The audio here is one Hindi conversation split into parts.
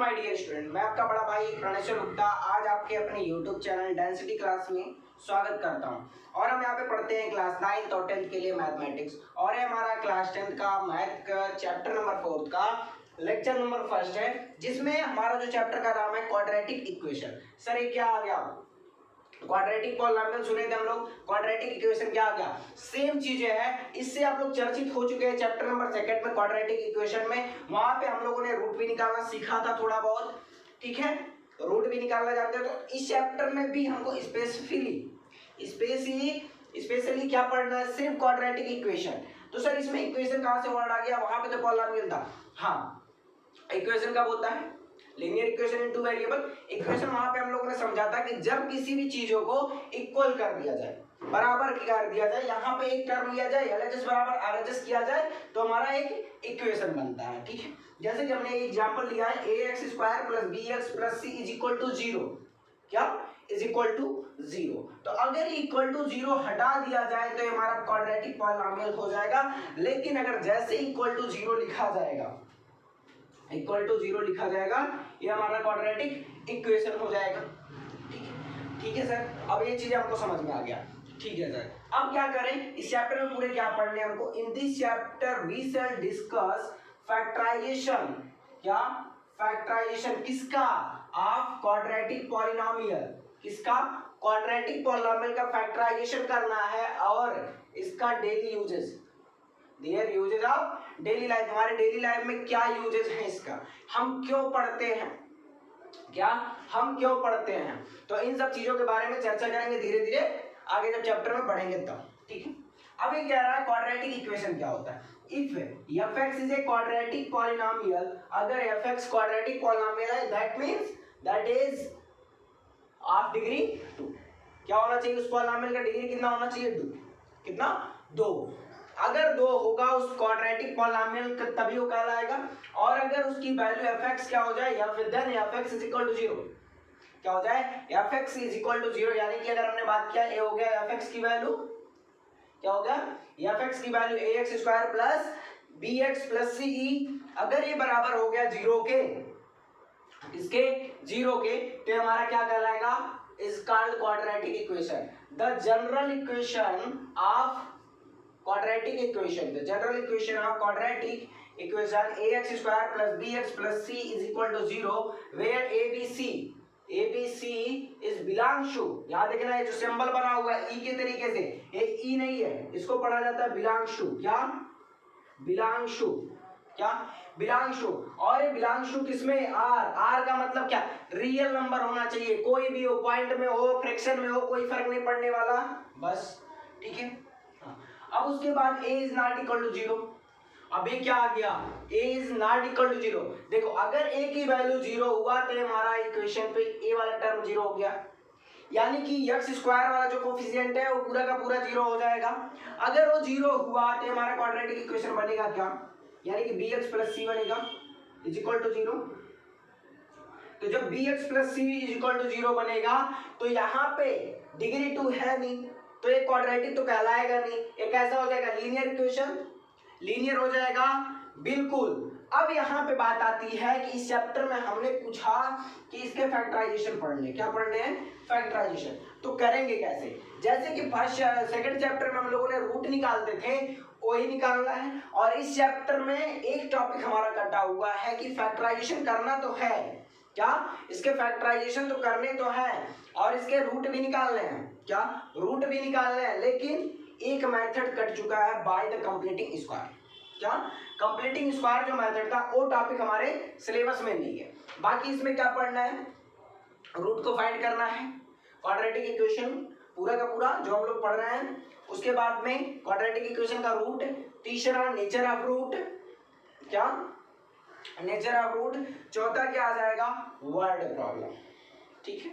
माय डियर स्टूडेंट, मैं आपका बड़ा भाई प्रणेश्वर गुप्ता आज आपके अपने यूट्यूब चैनल डेंसिटी क्लास में स्वागत करता हूं। और हम यहाँ पे पढ़ते हैं क्लास 9 और 10 के लिए मैथमेटिक्स। और ये हमारा क्लास 10 का मैथ का चैप्टर नंबर 4 का लेक्चर नंबर 1 है, जिसमें हमारा जो चैप्टर का नाम है क्वाड्रेटिक इक्वेशन। सर ये क्या आ गया? क्वाड्रेटिक पॉलिनॉमियल सुने थे हम लोग, क्वाड्रेटिक इक्वेशन क्या आ गया? सेम चीजें है, इससे आप लोग चर्चित हो चुके हैं चैप्टर नंबर 2 में क्वाड्रेटिक इक्वेशन में। वहां पे हम लोगों ने रूट भी निकालना सीखा था थोड़ा बहुत, ठीक है, रूट भी निकालना जानते हो। तो इस चैप्टर में भी हमको स्पेशली क्या पढ़ना है? सिर्फ क्वाड्रेटिक इक्वेशन। तो सर इसमें इक्वेशन कहाँ से वर्ड आ गया? वहां पे तो पॉलिनॉमियल था। हाँ, इक्वेशन कब होता है? Linear equation in two variable equation. वहां पे हम लोगों ने समझा था कि जब किसी भी चीजों को इक्वल कर दिया जाए, बराबर कर दिया जाए, यहाँ पे एक टर्म लिया जाए, LHS बराबर RHS किया जाए, तो हमारा एक इक्वेशन बनता है, ठीक है। जैसे कि हमने एग्जांपल लिया है ax square plus bx plus c is equal to 0। क्या इज इक्वल टू 0? तो अगर इक्वल टू 0 हटा दिया जाए तो हमारा क्वाड्रेटिक पॉलिनॉमियल हो जाएगा। लेकिन अगर जैसे इक्वल टू 0 लिखा जाएगा, इक्वल टू 0 लिखा जाएगा, ये हमारा क्वाड्रेटिक इक्वेशन हो जाएगा। ठीक है सर, अब ये चीजें हमको समझ में आ गया। ठीक है सर, अब क्या करें? इस चैप्टर में पूरे क्या पढ़ने हैं हमको? In this chapter we shall discuss factorization. क्या? फैक्टराइजेशन किसका? Of quadratic polynomial. किसका? क्वाड्रेटिक पॉलिनॉमियल का फैक्टराइजेशन करना है और इसका daily uses, their uses of daily life. हमारे डेली लाइफ में क्या यूजेस है इसका, हम क्यों पढ़ते हैं, क्या हम क्यों पढ़ते हैं, तो इन सब चीजों के बारे में चर्चा करेंगे धीरे धीरे आगे जब चैप्टर में बढ़ेंगे तब, ठीक है। अब ये कह रहा है क्वाड्रेटिक इक्वेशन क्या होता है? If f(x) is a quadratic polynomial, अगर f(x) क्वाड्रेटिक पॉलिनॉमियल है, that means that is of degree 2। क्या होना चाहिए? उस पॉलिनॉमियल का डिग्री कितना होना चाहिए? 2। कितना? 2। अगर 2 होगा उस क्वाड्रेटिक पॉलिनॉमियल का, तभी वो कहलाएगा। और अगर उसकी वैल्यू f(x) क्या हो जाए, या फिर then f(x) is equal to 0। क्या हो जाए? f(x) इज इक्वल टू 0, यानी कि अगर हमने बात किया a हो गया f(x) की वैल्यू, क्या हो गया? f(x) की value ax square plus bx plus ce, अगर ये बराबर हो गया 0 के, इसके 0 के, तो हमारा क्या कहलाएगा? Is called quadratic equation. The general equation of quadratic equation, the general equation of quadratic equation ax square plus bx plus c is equal to 0 where abc is belongs to, यहाँ देखना है जो सिंबल बना हुआ है e के तरीके से, ये e नहीं है, इसको पढ़ा जाता है belongs to। क्या? belongs to, क्या? belongs to। और ये belongs to किसमें? r का मतलब क्या? रियल नंबर होना चाहिए, कोई भी हो, पॉइंट में हो, फ्रैक्शन में हो, कोई फर्क नहीं पड़ने वाला, बस, ठीक है। अब उसके बाद a is not equal to 0। अब ये क्या आ गया? a is not equal to 0। देखो अगर a की वैल्यू 0 हुआ तो हमारा इक्वेशन पे a वाला टर्म 0 हो गया, यानी कि x स्क्वायर वाला जो कोफिशिएंट है वो पूरा का पूरा 0 हो जाएगा। अगर वो 0 हुआ तो हमारा क्वाड्रेटिक इक्वेशन बनेगा क्या? यानी कि bx प्लस c बनेगा इज इक्वल टू 0। तो जब bx plus c is equal to 0 बनेगा तो यहाँ पे डिग्री 2 है नहीं, तो एक क्वाड्रेटिक तो कहलाएगा नहीं, एक ऐसा हो जाएगा लीनियर इक्वेशन, लीनियर हो जाएगा बिल्कुल। अब यहाँ पे बात आती है कि इस चैप्टर में हमने पूछा कि इसके फैक्टराइजेशन पढ़ने, क्या पढ़ने हैं? फैक्टराइजेशन। तो करेंगे कैसे? जैसे कि फर्स्ट सेकंड चैप्टर में हम लोगों ने रूट निकालते थे, वही निकालना है। और इस चैप्टर में एक टॉपिक हमारा कटा हुआ है कि फैक्टराइजेशन करना तो है, क्या? इसके फैक्टराइजेशन तो करने तो है और इसके रूट भी निकालने हैं, क्या? रूट भी निकालने हैं, लेकिन एक मेथड कट चुका है बाय द कंप्लीटिंग स्क्वायर। क्या? कंप्लीटिंग स्क्वायर जो मेथड था वो टॉपिक हमारे सिलेबस में नहीं है। बाकी इसमें क्या पढ़ना है? रूट को फाइंड करना है, क्वाड्रेटिक इक्वेशन पूरा का पूरा जो हम लोग पढ़ रहे हैं, उसके बाद में क्वाड्रेटिक इक्वेशन का रूट, तीसरा नेचर ऑफ रूट, क्या? नेचर ऑफ रूट, चौथा क्या आ जाएगा? वर्ड प्रॉब्लम, ठीक है,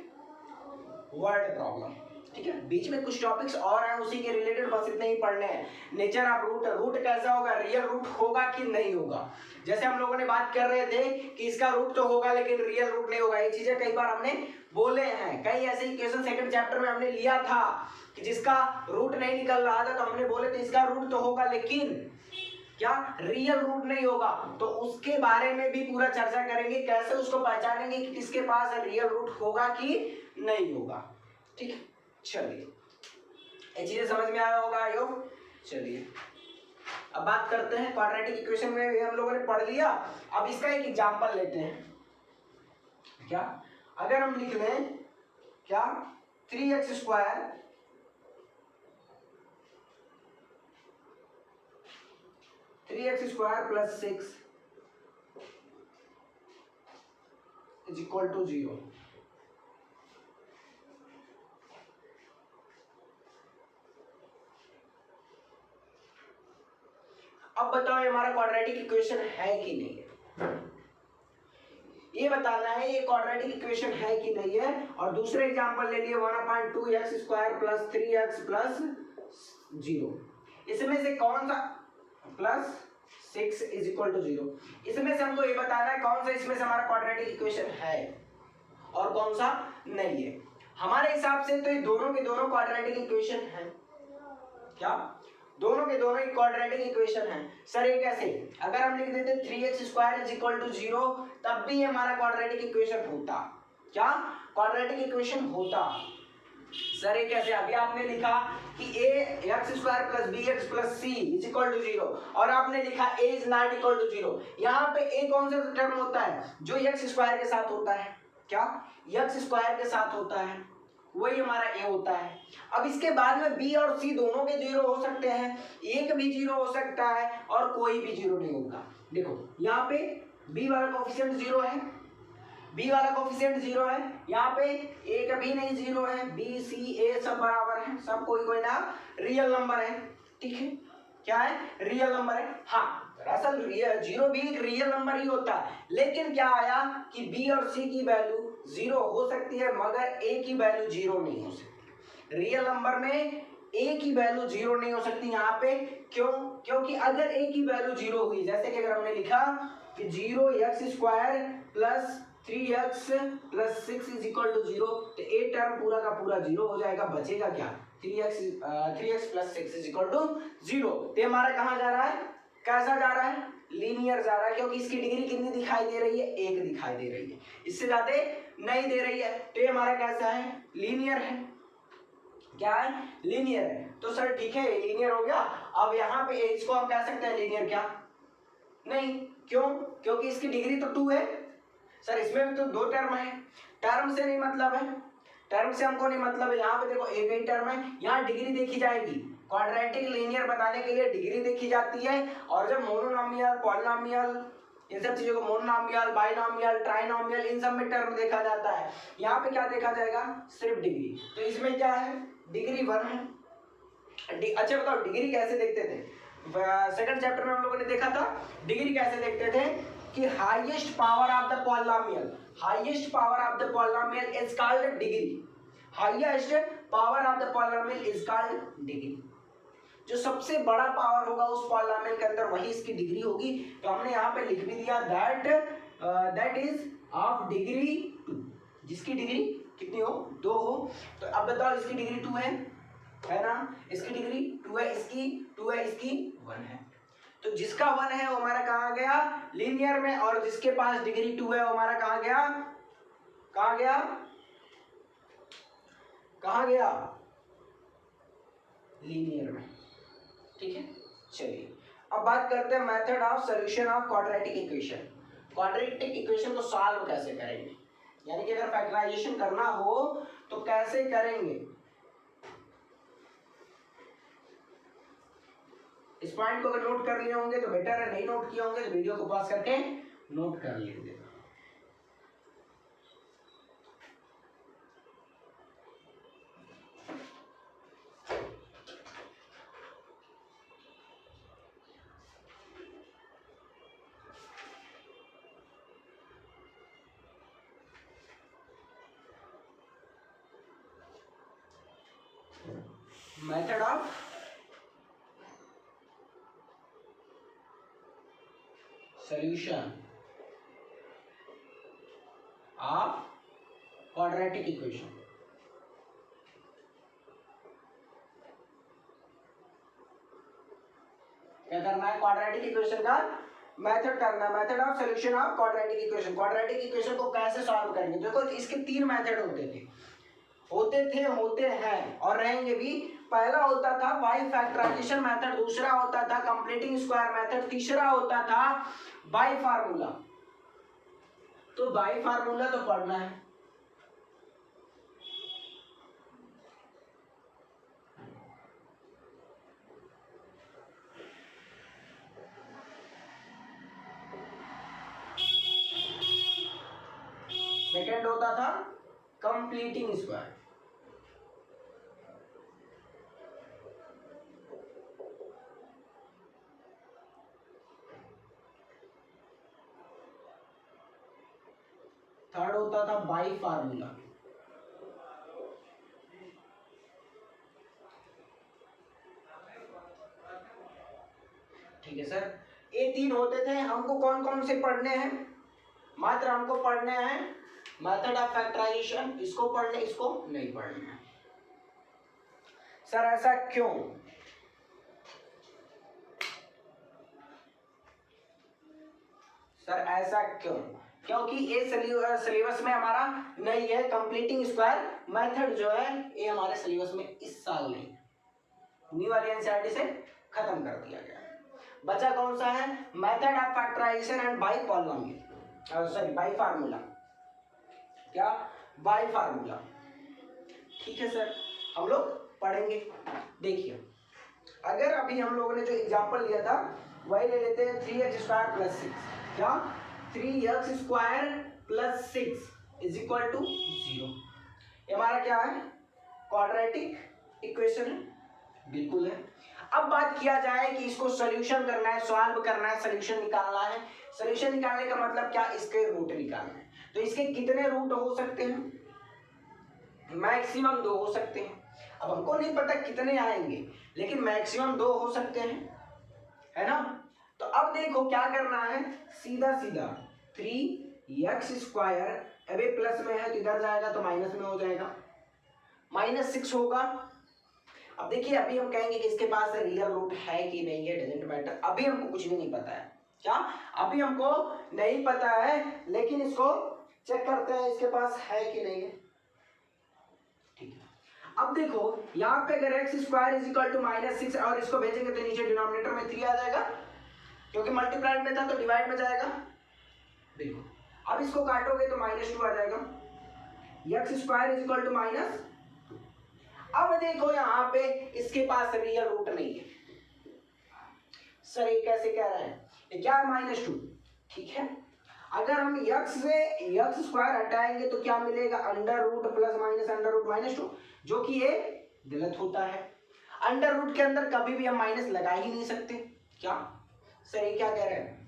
वर्ड प्रॉब्लम, ठीक है। बीच में कुछ टॉपिक्स और हैं उसी के रिलेटेड, बस इतने ही पढ़ने हैं। नेचर ऑफ रूट, रूट कैसा होगा, रियल रूट होगा कि नहीं होगा। जैसे हम लोगों ने बात कर रहे थे कि इसका रूट तो होगा लेकिन रियल रूट नहीं होगा, ये चीजें कई बार हमने बोले हैं। कई ऐसे इक्वेशन सेकंड चैप्टर में हमने लिया था कि जिसका रूट नहीं निकल रहा था, तो हमने बोले थे इसका रूट तो होगा लेकिन क्या रियल रूट नहीं होगा, तो उसके बारे में भी पूरा चर्चा करेंगे, कैसे उसको पहचानेंगे कि किसके पास रियल रूट होगा कि नहीं होगा। ठीक है, चलिए ये चीजें समझ में आया होगा आई होप। चलिए अब बात करते हैं क्वाड्रेटिक इक्वेशन में हम लोगों ने पढ़ लिया। अब इसका एक एग्जांपल लेते हैं। क्या अगर हम लिख लें क्या 3x square plus 6 is equal to 0। अब बताओ ये हमारा क्वाड्रेटिक इक्वेशन है कि नहीं है, ये बताना है ये क्वाड्रेटिक इक्वेशन है कि नहीं है। और दूसरे एग्जांपल ले लिए 1/2x square plus 3x plus 0, इसमें से कौन सा प्लस 6 इज इक्वल टू 0, इसमें से हमको ये बताना है कौन सा इसमें से हमारा क्वाड्रेटिक इक्वेशन है और कौन सा नहीं है। हमारे हिसाब से तो ये दोनों के दोनों क्वाड्रेटिक इक्वेशन है। क्या दोनों के दोनों क्वाड्रेटिक इक्वेशन है। सर ये कैसे, अगर हम लिख देते 3x square is equal to 0 तब भी हमारा क्वाड्रेटिक इक्वेशन होता। क्या क्वाड्रेटिक इक्वेशन होता। सर ये कैसे, अभी आपने लिखा कि x square plus B X plus C is equal to 0 और आपने लिखा a is not equal to 0। यहाँ पे a कौन सा टर्म होता है जो x स्क्वायर के साथ होता है। क्या x स्क्वायर के साथ होता है, वही हमारा a होता है। अब इसके बाद में b और c दोनों के 0 हो सकते हैं, एक भी 0 हो सकता है और कोई भी 0 नहीं होगा। देखो यहाँ पे b वाला कोफिशिएंट 0 है, b वाला कोफिशिएंट 0 है, यहाँ पे a कभी नहीं 0 है, b c a सब बराबर है, सब कोई कोई ना रियल नंबर है। ठीक है, क्या है रियल नंबर है। हाँ दरअसल 0 भी एक रियल नंबर ही होता है, लेकिन क्या आया कि b और c की वैल्यू 0 हो सकती है मगर a की वैल्यू 0 नहीं हो सकती। रियल नंबर में a की वैल्यू 0 नहीं हो सकती यहाँ पे। क्यों, क्योंकि अगर a की वैल्यू 0 हुई, जैसे कि अगर हमने लिखा कि 0x square plus 3x plus 6 is equal to 0, तो a टर्म पूरा का पूरा 0 हो जाएगा, बचेगा क्या 3x plus 6 is equal to 0। तो हमारा कहाँ जा रहा है, कैसा जा रहा है, लीनियर जा रहा है, क्योंकि इसकी डिग्री कितनी दिखाई दे रही है, 1 दिखाई दे रही है, इससे ज्यादा नहीं दे रही है। तो ये हमारा कैसा है, लीनियर है। क्या है, लीनियर है। तो सर ठीक है लीनियर हो गया। अब यहाँ पे इसको हम कह सकते हैं लीनियर क्या नहीं, क्यों, क्योंकि इसकी डिग्री तो 2 है। सर इसमें भी तो 2 टर्म है, टर्म से नहीं मतलब है, टर्म से हमको नहीं मतलब है। यहाँ पे देखो एक ही टर्म है, यहाँ डिग्री देखी जाएगी। क्वाड्रेटिक लीनियर बताने के लिए डिग्री देखी जाती है, और जब मोनोनॉमियल पॉलिनॉमियल इन सब चीजों को मोनोनॉमियल बाइनॉमियल ट्राइनॉमियल इन सब में टर्म देखा जाता है। यहाँ पे क्या देखा जाएगा, सिर्फ डिग्री। तो इसमें क्या है, डिग्री 1 है। अच्छा बताओ डिग्री कैसे देखते थे, सेकंड चैप्टर में हम लोगों ने देखा था डिग्री कैसे देखते थे कि highest power of the polynomial, highest power of the polynomial is called degree, highest power of the polynomial is called degree. जो सबसे बड़ा पावर होगा उस पॉलिनॉमियल के अंदर वही इसकी डिग्री होगी। तो हमने यहाँ पे लिख भी दिया दैट इज ऑफ डिग्री 2, जिसकी डिग्री कितनी हो, 2 हो। तो अब बताओ इसकी डिग्री 2 है ना, इसकी डिग्री 2 है, इसकी 2 है, इसकी 1 है। तो जिसका 1 है वो हमारा कहाँ गया, लीनियर में, और जिसके पास डिग्री 2 है वो हमारा कहाँ गया, कहाँ गया, कहाँ गया, लीनियर में। ठीक है, चलिए अब बात करते हैं method of solution of quadratic equation. Quadratic equation को सॉल्व कैसे करेंगे, यानी कि अगर फैक्टराइजेशन करना हो तो कैसे करेंगे। इस पॉइंट को अगर नोट कर लिए होंगे तो बेटर है, नहीं नोट किए होंगे तो वीडियो को पॉज करके नोट कर लीजिए। Method of solution of quadratic equation। क्या करना करना है क्वाड्रेटिक इक्वेशन का मेथड करना है, method of solution of quadratic equation. Quadratic equation को कैसे सॉल्व करेंगे? देखो इसके 3 मेथड होते हैं और रहेंगे भी। पहला होता था बाई फैक्टराइजेशन मेथड, दूसरा होता था कंप्लीटिंग स्क्वायर मेथड, तीसरा होता था बाई फार्मूला। तो बाई फार्मूला तो पढ़ना है। सेकेंड होता था कंप्लीटिंग स्क्वायर। थर्ड होता था बाई फार्मूला। ठीक है सर, ये 3 होते थे। हमको कौन कौन से पढ़ने हैं? मात्र हमको पढ़ने हैं मेथड ऑफ फैक्टराइजेशन, इसको पढ़ने, इसको नहीं पढ़ना है। सर ऐसा क्यों? सर ऐसा क्यों? क्योंकि ये सिलेबस में हमारा नहीं है। कंप्लीटिंग स्क्वायर मेथड जो है ये हमारे सिलेबस में इस साल नहीं, न्यू वाली एनसीईआरटी से खत्म कर दिया गया। बचा कौन सा है? Method of factorization and by polynomial, sorry by formula. क्या? By formula. ठीक है सर, हम लोग पढ़ेंगे। देखिए अगर अभी हम लोगों ने जो एग्जांपल लिया था वही ले लेते हैं 3x² + 6। क्या? 3x² + 6 is equal to 0। ये हमारा क्या है? क्वाड्रेटिक इक्वेशन है। बिल्कुल है। अब बात किया जाए कि इसको सॉल्यूशन करना है, सॉल्व करना है, सॉल्यूशन निकालना है। सॉल्यूशन निकालने का मतलब क्या? इसके रूट निकालना है। तो इसके कितने रूट हो सकते हैं? मैक्सिमम 2 हो सकते हैं। अब हमको नहीं पता कितने आएंगे, लेकिन मैक्सिमम 2 हो सकते हैं, है ना? तो अब देखो क्या करना है, सीधा सीधा 3x², अबे प्लस में है तो इधर जाएगा तो माइनस में हो जाएगा, -6 होगा। अब देखिए अभी हम कहेंगे कि इसके पास रियल रूट है कि नहीं है, डजंट मैटर। अभी हमको कुछ भी नहीं पता है। क्या? अभी हमको नहीं पता है, लेकिन इसको चेक करते हैं इसके पास है कि नहीं है। ठीक है, अब देखो यहाँ पे अगर x² = -6 और इसको भेजेंगे तो नीचे डिनोमिनेटर में 3 आ जाएगा, क्योंकि मल्टीप्लाइड में था तो डिवाइड में जाएगा। बिल्कुल। अब इसको काटोगे तो -2 आ जाएगा। x² = -। अब देखो यहाँ पे इसके पास रियल रूट नहीं है। सर ये कैसे कह रहे हैं? ये क्या है? -2। ठीक है, अगर हम x से x² हटाएंगे तो क्या मिलेगा? √+ ±√-2, जो कि ये गलत होता है। अंडर रूट के अंदर कभी भी हम माइनस लगा ही नहीं सकते। क्या सर ये क्या कह रहे हैं?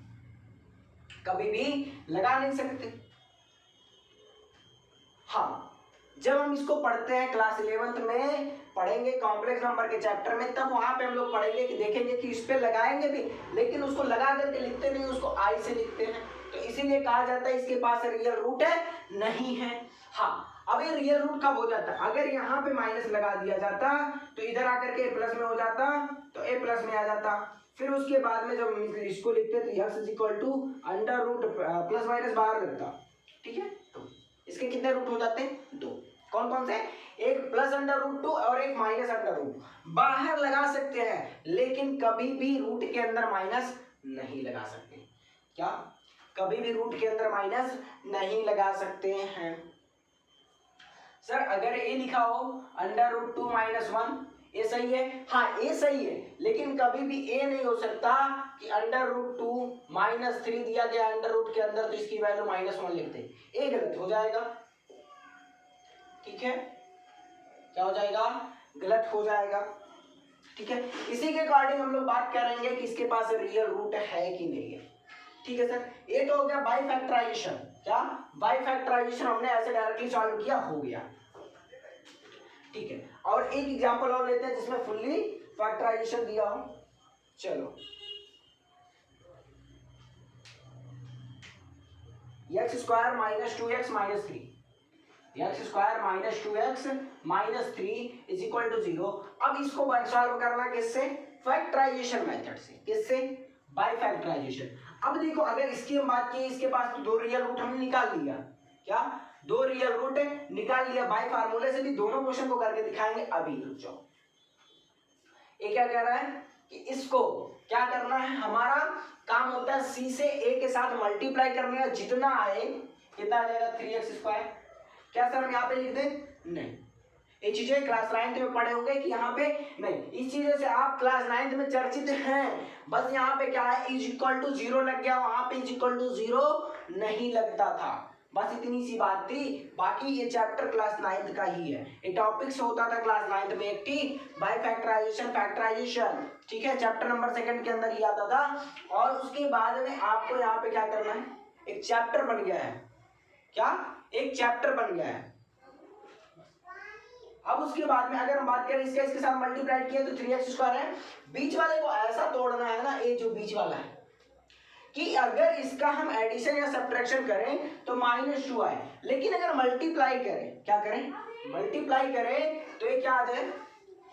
कभी भी लगा नहीं सकते। हाँ, जब हम इसको पढ़ते हैं क्लास 11th में पढ़ेंगे कॉम्प्लेक्स नंबर के चैप्टर में, तब वहां पे हम लोग पढ़ेंगे कि देखेंगे कि इस पे लगाएंगे भी, लेकिन उसको लगा करके लिखते नहीं, उसको आई से लिखते हैं। तो इसीलिए कहा जाता है इसके पास रियल रूट है, नहीं है। हाँ, अब ये रियल रूट कब हो जाता है? अगर यहाँ पे माइनस लगा दिया जाता तो इधर आकर के प्लस में हो जाता, तो a प्लस में आ जाता। फिर उसके बाद में जब इसको लिखते तो x = √+ बाहर लगता। ठीक है, तो इसके कितने रूट हो जाते हैं? 2। कौन कौन से? एक +√2 और एक -√2। बाहर लगा सकते हैं, लेकिन कभी भी रूट के अंदर माइनस नहीं लगा सकते। क्या? कभी भी रूट के अंदर माइनस नहीं लगा सकते हैं। सर अगर ए लिखा हो √2 - 1, ये सही है? हाँ ये सही है, लेकिन कभी भी ए नहीं हो सकता कि √2 - 3 दिया गया अंडर रूट के अंदर तो इसकी वैल्यू -1 लिखते, ए गलत हो जाएगा। ठीक है, क्या हो जाएगा? गलत हो जाएगा। ठीक है, इसी के अकॉर्डिंग हम लोग बात करेंगे कि इसके पास रियल रूट है कि नहीं है। ठीक है सर, ये तो हो गया बाई फैक्टराइजेशन। क्या? बाई फैक्टराइजेशन हमने ऐसे डायरेक्टली सॉल्व किया, हो गया। ठीक है, और एक एग्जांपल और लेते हैं जिसमें फुल्ली फैक्टराइजेशन दिया हो। चलो, x² - 2x - 3, x² - 2x - 3 = 0। अब इसको सॉल्व करना किससे? फैक्टराइजेशन मेथड से। किससे? By factorization. अब देखो अगर इसकी हम बात की, इसके पास तो दो रियल रूट हमने निकाल लिया, क्या दो रियल रूट निकाल लिया, बाय फार्मूले से भी दोनों क्वेश्चन को करके दिखाएंगे। अभी रुक जाओ, ये क्या कह रहा है कि इसको क्या करना है, हमारा काम होता है सी से ए के साथ मल्टीप्लाई करने का, जितना आए कितना आ जाएगा 3x²। क्या सर हम यहाँ पे लिख दें? नहीं, ये चीजें क्लास 9th में पढ़े होंगे कि यहाँ पे नहीं, इस चीजें से आप क्लास 9th में चर्चित हैं। बस यहाँ पे क्या है, इज इक्वल टू 0 लग गया, वहां पे इज इक्वल टू 0 नहीं लगता था, बस इतनी सी बात थी। बाकी ये चैप्टर क्लास 9th का ही है, ये टॉपिक्स होता था क्लास 9th में, एक थी बाय फैक्टराइजेशन, फैक्टराइजेशन, ठीक है, चैप्टर नंबर 2 के अंदर ही आता था। और उसके बाद में आपको यहाँ पे क्या करना है, एक चैप्टर बन गया है, क्या एक चैप्टर बन गया है। अब उसके बाद में अगर हम बात करें इसका इसके साथ मल्टीप्लाई किया तो 3x² है, बीच वाले को ऐसा तोड़ना है ना, ये जो बीच वाला है, कि अगर इसका हम एडिशन या सब्ट्रैक्शन करें तो -2 आए, लेकिन अगर मल्टीप्लाई करें, क्या करें, मल्टीप्लाई करें तो ये क्या आ जाए,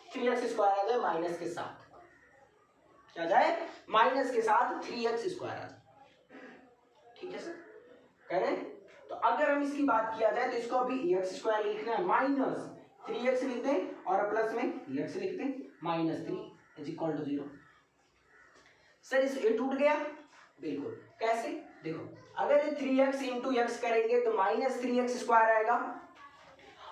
3x² आ जाए माइनस के साथ, क्या जाए माइनस के साथ 3x² आ जाए, ठीक है सर। करें तो अगर हम इसकी बात किया जाए तो इसको अभी x² लिखना है, माइनस 3x लिख दें और प्लस में x लिख दें, -3 = 0। सर इस ये टूट गया, बिल्कुल, कैसे देखो, अगर ये 3x इंटू x करेंगे तो -3x² आएगा,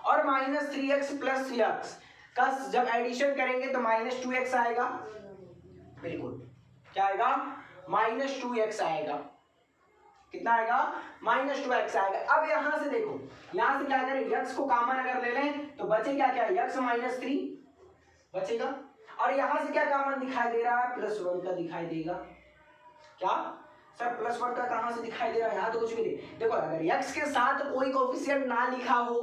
और -3x प्लस x का जब एडिशन करेंगे तो -2x आएगा, बिल्कुल, क्या आएगा, -2x आएगा, कितना आएगा, -2x आएगा। अब यहां से देखो, यहां से क्या करें, x को कॉमन अगर ले लें तो बचे क्या क्या, x -3 बचेगा, और यहां से क्या कॉमन दिखाई दे रहा है, +1 का दिखाई देगा। क्या सर +1 का कहां से दिखाई दे रहा है, यहां तो कुछ भी नहीं। देखो अगर x के साथ कोई कोफिशिएंट ना लिखा हो,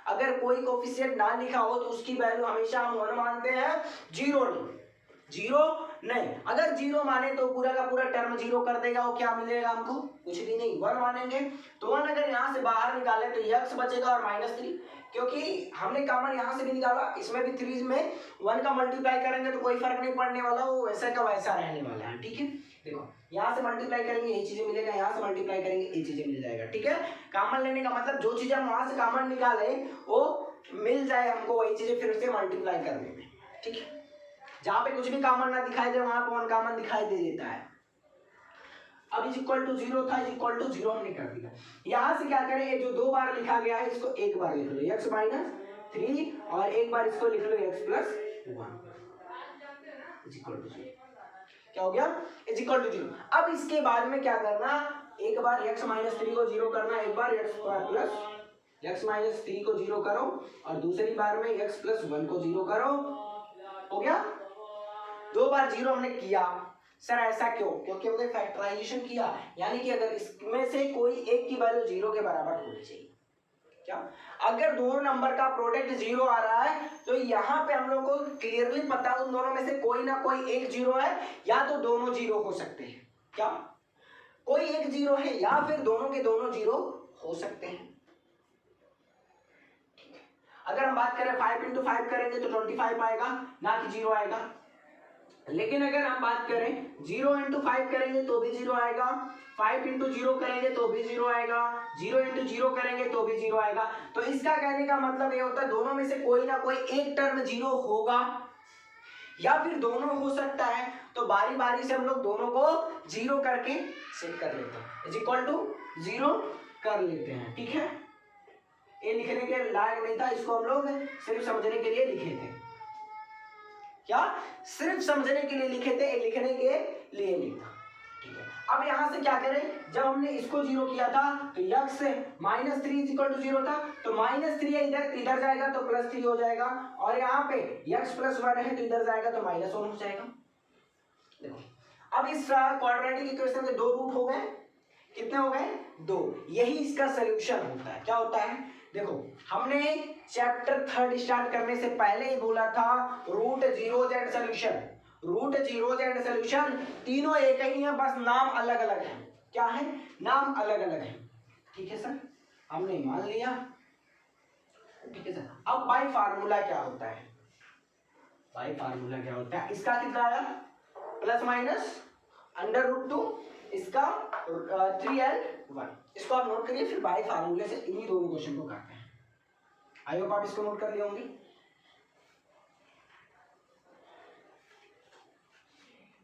अगर कोई कोफिशिएंट ना लिखा हो तो उसकी वैल्यू हमेशा हम 1 मानते हैं, 0 नहीं, 0 नहीं। अगर 0 माने तो पूरा का पूरा टर्म 0 कर देगा, वो क्या मिलेगा हमको, कुछ भी नहीं, 1 मानेंगे तो 1 अगर यहाँ से बाहर निकाले तो x बचेगा और -3, क्योंकि हमने कॉमन यहाँ से भी निकाला, इसमें भी 3 में 1 का मल्टीप्लाई करेंगे तो कोई फर्क नहीं पड़ने वाला, वो वैसा का वैसा रहने वाला है, ठीक है। देखो यहाँ से मल्टीप्लाई करेंगे ये चीजें मिलेगा, यहाँ से मल्टीप्लाई करेंगे ये चीजें मिल जाएगा, ठीक है। कॉमन लेने का मतलब जो चीजें हम वहां से कॉमन निकाले वो मिल जाए हमको, वही चीजें फिर से मल्टीप्लाई करने में, ठीक है। जहां पे कुछ भी कॉमन ना दिखाई दे वहां पे 1 कॉमन दिखाई दे देता है। अब इज इक्वल टू 0 था, इज इक्वल टू 0 हमने कर दिया। यहां से क्या करें, ये जो 2 बार लिखा गया है इसको एक बार लिख लो, x -3, और एक बार इसको लिख लो x + 1 इज इक्वल टू 0। क्या हो गया, इज इक्वल टू 0। अब इसके बाद में क्या करना, एक बार x -3 को 0 करना, एक बार x² + x -3 को 0 करो, और दूसरी बार में x + 1 को 0 करो, हो गया। 2 बार 0 हमने किया, सर ऐसा क्यों, क्योंकि हमने फैक्टराइजेशन किया, यानी कि अगर इसमें से कोई एक की वैल्यू 0 के बराबर होनी चाहिए। क्या, अगर दोनों नंबर का प्रोडक्ट 0 आ रहा है तो यहाँ पे हम लोग को क्लियरली पता उन दोनों में से कोई ना कोई एक 0 है, या तो दोनों 0 हो सकते हैं, क्या कोई एक 0 है या फिर दोनों के दोनों 0 हो सकते हैं। अगर हम बात करें 5 × 5 करेंगे तो 25 आएगा, ना कि 0 आएगा। लेकिन अगर हम बात करें 0 × 5 करेंगे तो भी 0 आएगा, 5 × 0 करेंगे तो भी 0 आएगा, 0 × 0 करेंगे तो भी 0 आएगा। तो इसका कहने का मतलब ये होता है दोनों में से कोई ना कोई एक टर्म 0 होगा, या फिर दोनों हो सकता है। तो बारी बारी से हम लोग दोनों को 0 करके सेट कर लेते हैं, इज इक्वल टू 0 कर लेते हैं, ठीक है। ये लिखने के लायक नहीं था, इसको हम लोग सिर्फ समझने के लिए लिखे थे, क्या सिर्फ समझने के लिए लिखे थे, लिखने के लिए नहीं था, ठीक है। अब यहां से क्या करें, जब हमने इसको 0 किया था तो x -3 = 0 था, तो -3 इधर इधर जाएगा तो +3 हो जाएगा, और यहाँ पे x + 1 है तो इधर जाएगा तो -1 हो जाएगा। देखो अब इस क्वाड्रेटिक इक्वेशन के 2 रूट हो गए, कितने हो गए, 2। यही इसका सोल्यूशन होता है। क्या होता है, देखो हमने चैप्टर 3 स्टार्ट करने से पहले ही बोला था √0z सोल्यूशन, √0z सोल्यूशन तीनों एक ही है, बस नाम अलग अलग है। क्या है, नाम अलग अलग है, ठीक है सर, हमने मान लिया, ठीक है सर। अब बाय फार्मूला क्या होता है, बाय फार्मूला क्या होता है, इसका कितना आया, ±1 √2 इसका 3L1। इसको आप नोट करिए, फिर बाय फार्मूले से इन्हीं दोनों क्वेश्चन को करते हैं। आई होप आप इसको नोट कर लिए होंगे।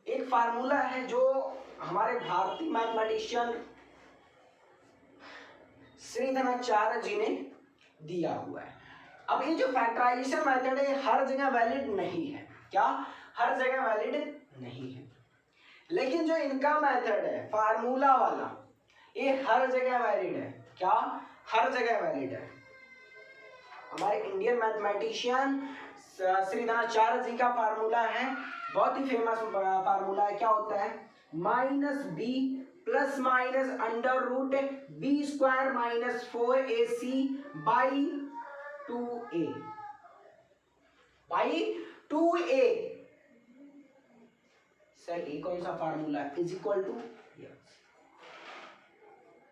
एक फार्मूला है जो हमारे भारतीय मैथमेटिशियन श्रीधराचार्य जी ने दिया हुआ है। अब ये जो फैक्टराइजेशन मेथड है हर जगह वैलिड नहीं है। क्या? हर जगह वैलिड नहीं है, लेकिन जो इनका मेथड है फार्मूला वाला, ये हर जगह वैलिड है। क्या? हर जगह वैलिड है। हमारे इंडियन मैथमेटिशियन श्रीधराचार्य जी का फार्मूला है, बहुत ही फेमस फार्मूला है। क्या होता है? -b plus minus √b² - 4ac/2a sir ये कौन सा फार्मूला है? =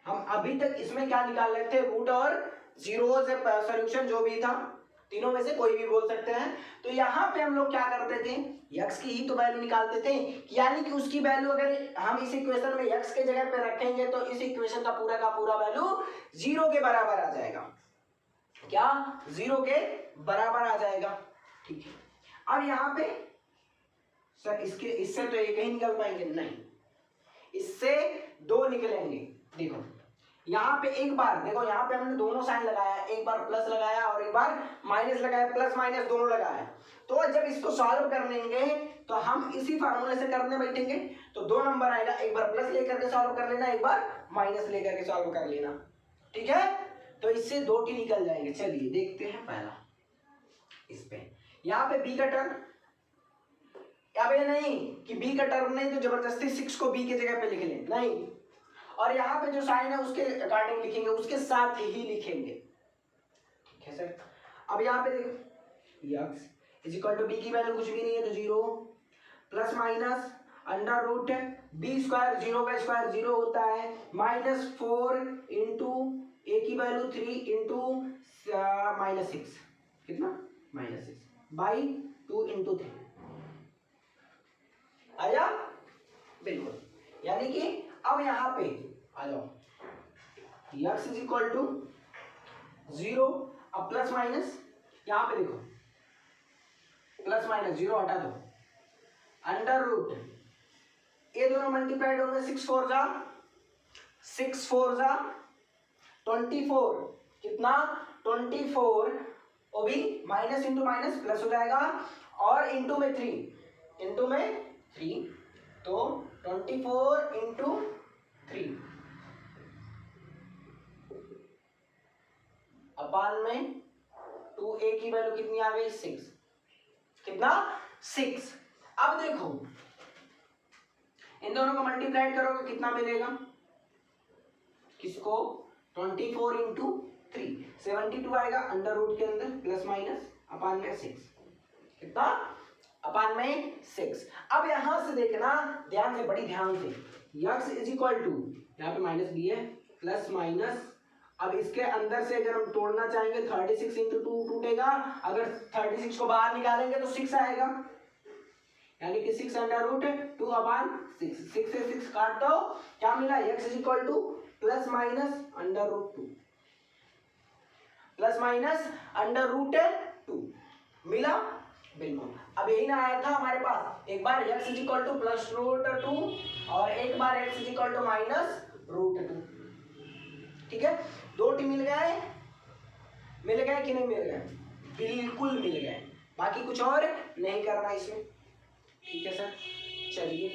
हम अभी तक इसमें क्या निकाल रहे थे? रूट और जीरोस सॉल्यूशन जो भी था, तीनों में से कोई भी बोल सकते हैं। तो यहाँ पे हम लोग क्या करते थे? यक्स की ही तो वैल्यू निकालते थे, यानी कि उसकी वैल्यू अगर हम इस इक्वेशन में यक्स के जगह पे रखेंगे तो इस इक्वेशन का पूरा वैल्यू 0 के बराबर आ जाएगा। क्या? 0 के बराबर आ जाएगा। ठीक है, अब यहाँ पे सर इससे तो एक ही निकल पाएंगे? नहीं, इससे 2 निकलेंगे। देखो यहाँ पे एक बार देखो, यहाँ पे हमने दोनों साइन लगाया, एक बार प्लस लगाया और एक बार माइनस लगाया, प्लस माइनस दोनों लगाया। तो जब इसको सॉल्व कर लेंगे तो हम इसी फार्मूले से करने बैठेंगे तो 2 नंबर आएगा, एक बार प्लस लेकर के सॉल्व कर लेना, एक बार माइनस लेकर के सॉल्व कर लेना। ठीक है, तो इससे 2 टी निकल जाएंगे। चलिए देखते हैं पहला इस पे। यहाँ पे बी का टर्म, अब ये नहीं कि बी का टर्म नहीं तो जबरदस्ती 6 को बी के जगह पे लिख लें, नहीं। और यहाँ पे जो साइन है उसके अकॉर्डिंग लिखेंगे, उसके साथ ही लिखेंगे। ठीक है सर। अब यहाँ पे देखो यक्स = बी की वैल्यू कुछ भी नहीं है तो 0 प्लस माइनस √b², 0 का स्क्वायर 0 होता है, -4 इंटू ए की वैल्यू 3 इंटू -6, कितना? -6/2 इंटू 3 आया? बिल्कुल। यानी कि अब यहाँ पे आ जाओ, यक्स = 0, अब प्लस माइनस यहाँ पे देखो, प्लस माइनस 0 हटा दो, √ ये दोनों मल्टीप्लाइड होंगे, 6 4 जा 24, कितना? 24, वो भी माइनस इंटू माइनस प्लस हो जाएगा, और इंटू में 3 तो 24 इंटू 3 अपान में 2a की वैल्यू कितनी आ गई? 6, कितना? 6। अब देखो इन दोनों को मल्टीप्लाइड करोगे कितना मिलेगा? किसको? 24 इंटू 3 72 आएगा, √ के अंदर प्लस माइनस अपान में 6, कितना? अपान में 6। अब यहां से देखना ध्यान से, बड़ी ध्यान से, यक्स = यहाँ पे -b है, प्लस माइनस, अब इसके अंदर से अगर हम तोड़ना चाहेंगे 36 इंटू 2 टूटेगा, अगर 36 को बाहर निकालेंगे तो 6 आएगा, यानी कि 6 √2 अपान 6, 6 से 6 काट दो, क्या मिला? X = plus minus √2 plus minus √2 मिला। बिल्कुल। अब यही ना आया था हमारे पास, एक बार x = प्लस √2 और एक बार x = -√2। ठीक है, 2 टी मिल गए कि नहीं मिल गए? बिल्कुल मिल गए, बाकी कुछ और नहीं करना इसमें। ठीक है सर, चलिए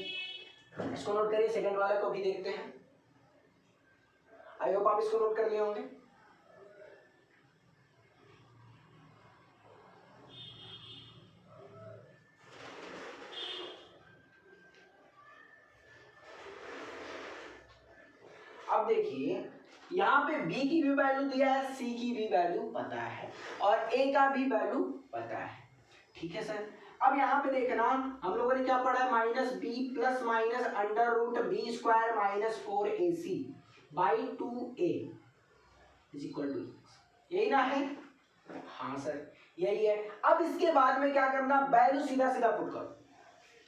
इसको नोट करिए, सेकंड वाले को भी देखते हैं। आई होप आप इसको नोट कर लिए होंगे। अब देखिए यहाँ पे b की भी वैल्यू दिया है, c की भी वैल्यू पता है और a का भी वैल्यू पता है। ठीक है सर। अब यहाँ पे देखना हम लोगों ने क्या पढ़ा है? -b plus minus √b² - 4ac/2a = यही ना है? हाँ सर यही है। अब इसके बाद में क्या करना? वैल्यू सीधा पुट करो।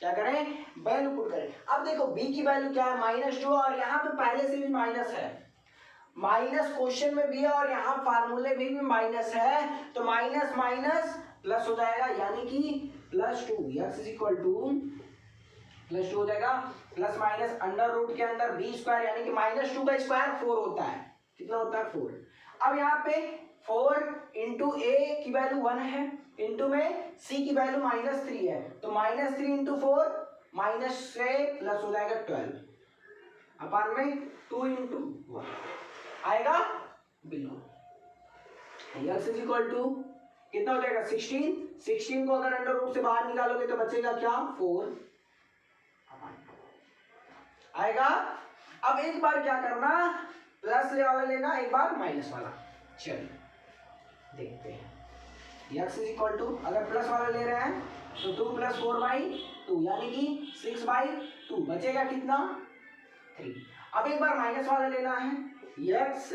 क्या करें, वैल्यू पुट करें। अब देखो b की वैल्यू क्या है -2 और यहाँ पे पहले से भी माइनस है, माइनस क्वेश्चन में भी है और यहाँ फार्मूले में भी माइनस है, तो माइनस माइनस प्लस हो जाएगा, यानी कि +2 x इज इक्वल टू +2 हो जाएगा, प्लस माइनस अंडर रूट के अंदर b स्क्वायर, यानी कि -2 का स्क्वायर 4 होता है, कितना होता है 4। अब यहाँ पे 4 इंटू a की वैल्यू 1 है, इंटू में c की वैल्यू -3 है, तो -3 इंटू 4 माइनस से प्लस हो जाएगा 12 अपन में 2 इंटू 1 आएगा बिल्कुल। x इज इक्वल टू कितना हो जाएगा 16 को अगर अंडर रूट से बाहर निकालोगे तो बचेगा क्या 4 आएगा। अब एक बार क्या करना, प्लस वाला लेना, एक बार माइनस वाला। चलिए देखते हैं, x इज इक्वल टू अगर प्लस वाला ले रहे हैं तो 2 + 4/2 यानी कि 6/2 बचेगा कितना 3। अब एक बार माइनस वाला लेना है, x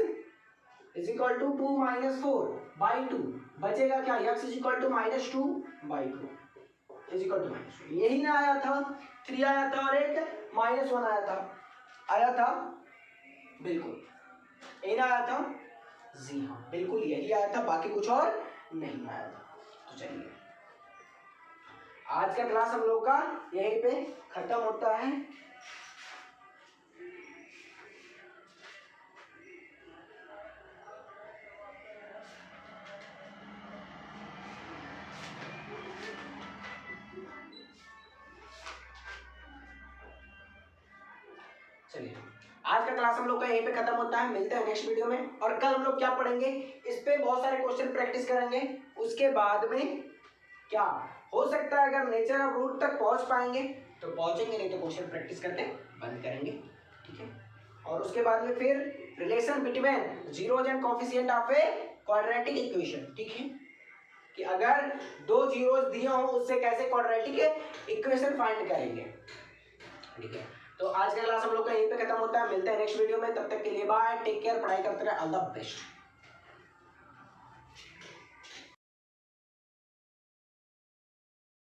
इज इक्वल टू 2 - 4/2 बचेगा क्या, x is equal to -2/2 is equal to -2। यही ना आया था, 3 आया था और एक -1 आया था बिल्कुल, यही ना आया था, जी हाँ बिल्कुल यही आया था, बाकी कुछ और नहीं आया था। तो चलिए आज का क्लास हम लोग का यहीं पे खत्म होता है। चलिए आज का क्लास हम लोग का यहीं पे खत्म होता है, मिलते हैं नेक्स्ट वीडियो में। और कल हम लोग क्या पढ़ेंगे, इस पे बहुत सारे क्वेश्चन प्रैक्टिस करेंगे, उसके बाद में क्या हो सकता है अगर नेचर ऑफ रूट तक पहुंच पाएंगे तो पहुंचेंगे, नहीं तो क्वेश्चन प्रैक्टिस करते बंद करेंगे, ठीक है। और उसके बाद में फिर relation between zeros and coefficient of a quadratic equation, ठीक है, कि अगर 2 जीरोज दिए हो उससे कैसे क्वाड्रेटिक इक्वेशन फाइंड करेंगे, ठीक है। तो आज का क्लास हम लोग का यहीं पे खत्म होता है, मिलते हैं नेक्स्ट वीडियो में, तब तक के लिए बाय, टेक केयर, पढ़ाई करते रहे, ऑल द बेस्ट।